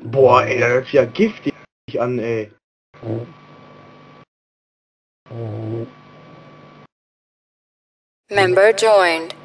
Boah, ey, das hört sich ja giftig an, ey. Member joined.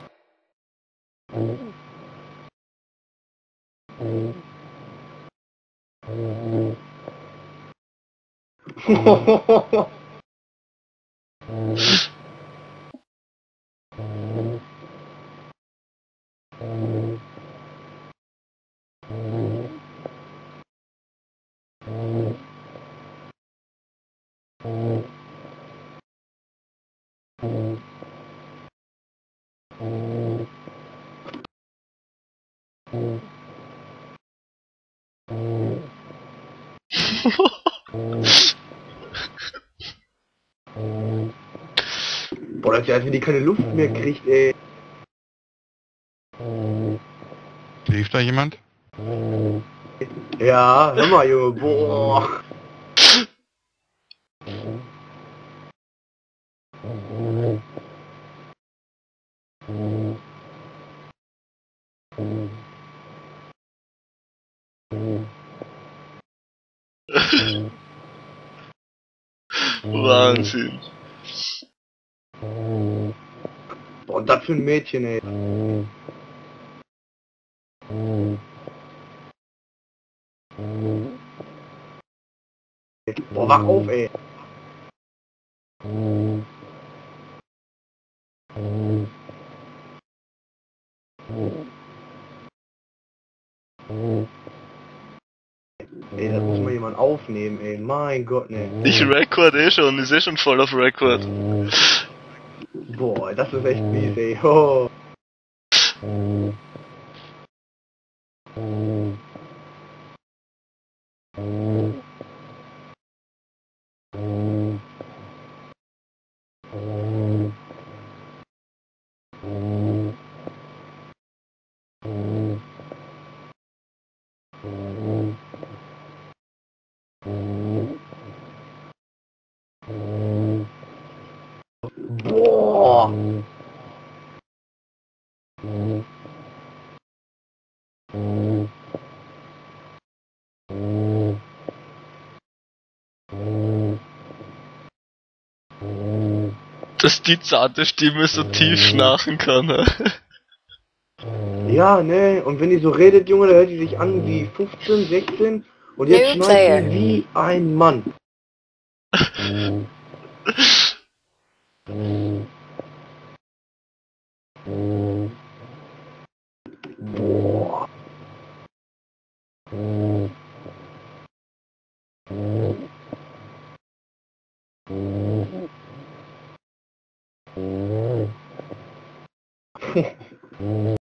Boah, das ist ja, als wenn die keine Luft mehr kriegt, ey. Schläft da jemand? Ja, hör mal, Junge, boah. Wahnsinn. Boah, und das für ein Mädchen, ey. Boah, wach auf, ey. Ey, das muss mal jemand aufnehmen, ey. Mein Gott, ne. Ich record eh schon, ist eh schon voll auf Record. Boah, das ist echt mies, ey. Oh. Boah. Dass die zarte Stimme so tief schnarchen kann. Ne? Ja, ne, und wenn die so redet, Junge, da hört die sich an wie 15, 16 und jetzt New schnarcht player. die wie ein Mann. Boah.